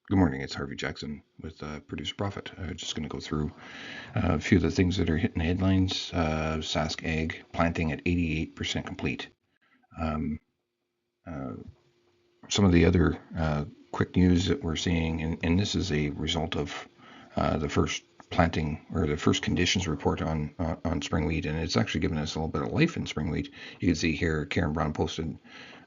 Good morning, it's Harvey Jackson with Producer Profit. I'm just going to go through a few of the things that are hitting the headlines. Sask Ag planting at 88% complete. Um, uh, some of the other quick news that we're seeing, and this is a result of the first planting or the first conditions report on spring wheat, and it's actually given us a little bit of life in spring wheat. You can see here Karen Brown posted.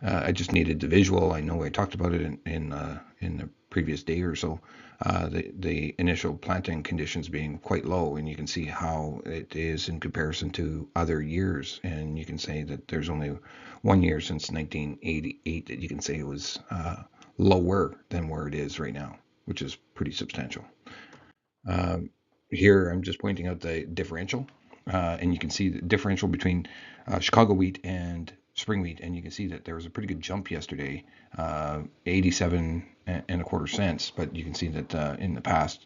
I just needed the visual. I know I talked about it in the previous day or so. The initial planting conditions being quite low, and you can see how it is in comparison to other years. And you can say that there's only 1 year since 1988 that you can say it was lower than where it is right now, which is pretty substantial. Um, Here, I'm just pointing out the differential, and you can see the differential between Chicago wheat and spring wheat, and you can see that there was a pretty good jump yesterday, 87 and a quarter cents. But you can see that in the past,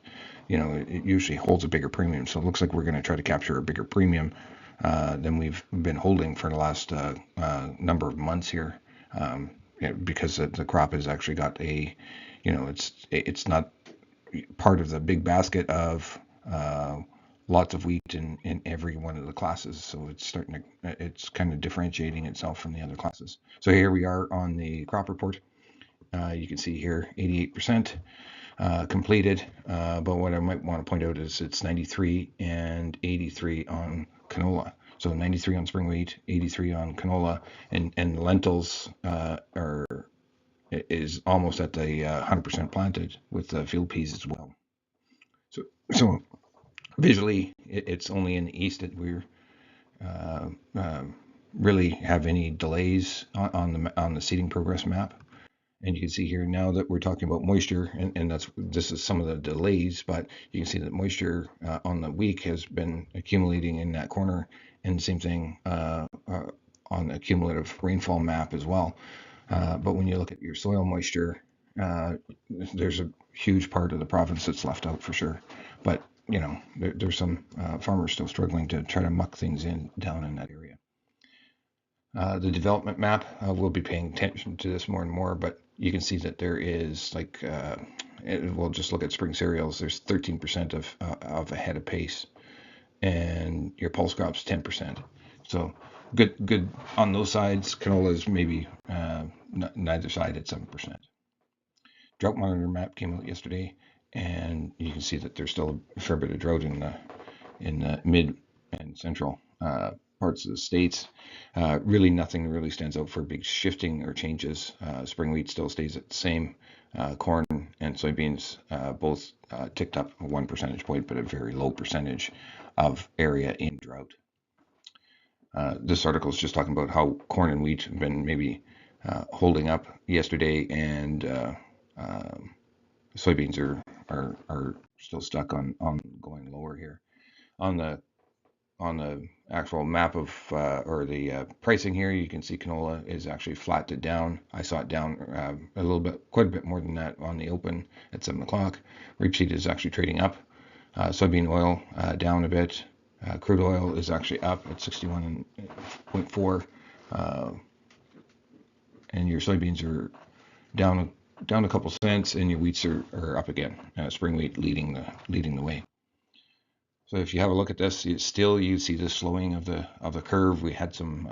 it usually holds a bigger premium. So it looks like we're going to try to capture a bigger premium than we've been holding for the last number of months here, because the crop has actually got it's not part of the big basket of lots of wheat in every one of the classes. So it's kind of differentiating itself from the other classes. So here we are on the crop report. You can see here 88% completed. But what I might want to point out is it's 93 and 83 on canola. So 93 on spring wheat, 83 on canola, and lentils is almost at the 100% planted with the field peas as well. So visually, it's only in the east that we're uh, uh, really have any delays on the seeding progress map. And you can see here now that we're talking about moisture, and this is some of the delays, but you can see that moisture on the week has been accumulating in that corner, and same thing on the cumulative rainfall map as well. But when you look at your soil moisture, uh, there's a huge part of the province that's left out for sure. But there's some farmers still struggling to try to muck things in down in that area. The development map, we'll be paying attention to this more and more, but you can see that there is we'll just look at spring cereals. There's 13% of ahead of pace, and your pulse crop's 10%. So good on those sides. Canola is maybe neither side at 7%. Drought monitor map came out yesterday, and you can see that there's still a fair bit of drought in the mid and central parts of the states. Really, nothing really stands out for big shifting or changes. Spring wheat still stays at the same. Corn and soybeans both ticked up 1 percentage point, but a very low percentage of area in drought. This article is just talking about how corn and wheat have been maybe holding up yesterday, and soybeans are still stuck on going lower here. On the actual map of or the pricing here, you can see canola is actually flat to down. I saw it down a little bit, quite a bit more than that on the open at 7 o'clock. Rapeseed is actually trading up. Soybean oil down a bit. Crude oil is actually up at 61.4, and your soybeans are down a couple cents, and your wheats are up again. Spring wheat leading the way. So if you have a look at this, you see the slowing of the curve. We had some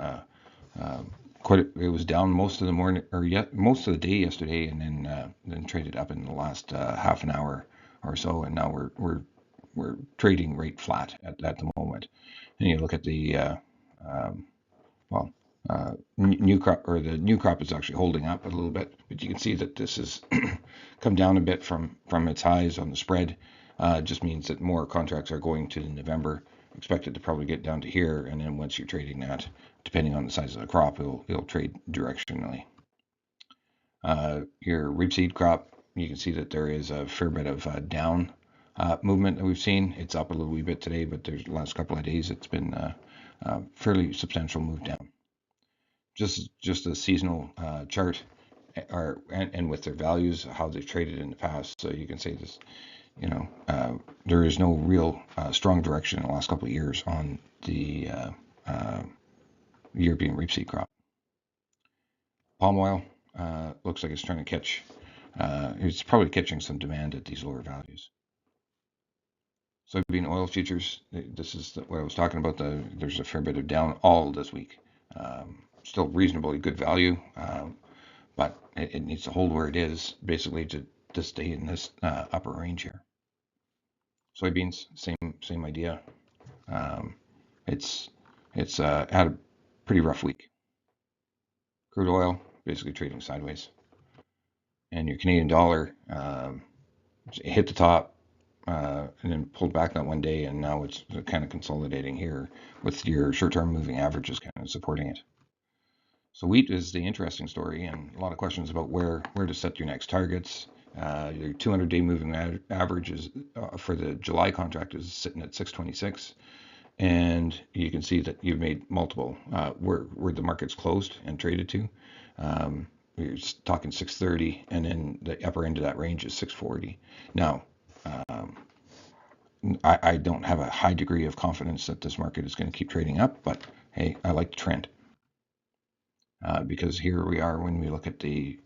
it was down most of the morning or yet most of the day yesterday, and then traded up in the last half an hour or so, and now we're trading right flat at the moment. And you look at the um, well, new crop, or the new crop is actually holding up a little bit, but you can see that this has come down a bit from its highs on the spread. It just means that more contracts are going to November, expected to probably get down to here, and then once you're trading that, depending on the size of the crop, it'll trade directionally. Your rapeseed crop, you can see that there is a fair bit of down movement that we've seen. It's up a little wee bit today, but there's the last couple of days it's been a fairly substantial move down. Just a seasonal chart, and with their values, how they've traded in the past. So you can say this, there is no real strong direction in the last couple of years on the European rapeseed crop. Palm oil looks like it's trying to catch It's probably catching some demand at these lower values. Soybean oil futures, this is what I was talking about. There's a fair bit of down all this week. Still reasonably good value, but it needs to hold where it is basically to stay in this upper range here. Soybeans, same idea. Um, it's had a pretty rough week. Crude oil basically trading sideways, and your Canadian dollar hit the top and then pulled back that one day, and now it's kind of consolidating here with your short-term moving averages kind of supporting it. So wheat is the interesting story, and a lot of questions about where to set your next targets. Your 200-day moving average is for the July contract is sitting at 626, and you can see that you've made multiple where the market's closed and traded to. You're talking 630, and then the upper end of that range is 640. Now, um, I don't have a high degree of confidence that this market is going to keep trading up, but hey, I like the trend. Because here we are when we look at the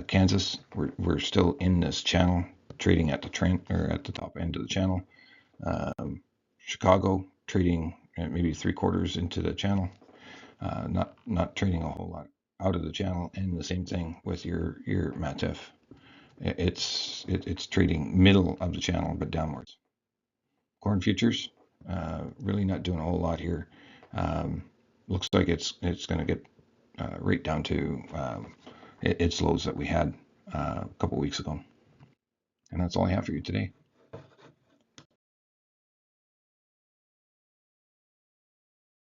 Kansas, we're still in this channel, trading at the trend or at the top end of the channel. Chicago trading at maybe 3/4 into the channel, not trading a whole lot out of the channel, and the same thing with your MATF. It's trading middle of the channel but downwards. Corn futures, really not doing a whole lot here. Looks like it's going to get right down to its lows that we had a couple weeks ago. And that's all I have for you today.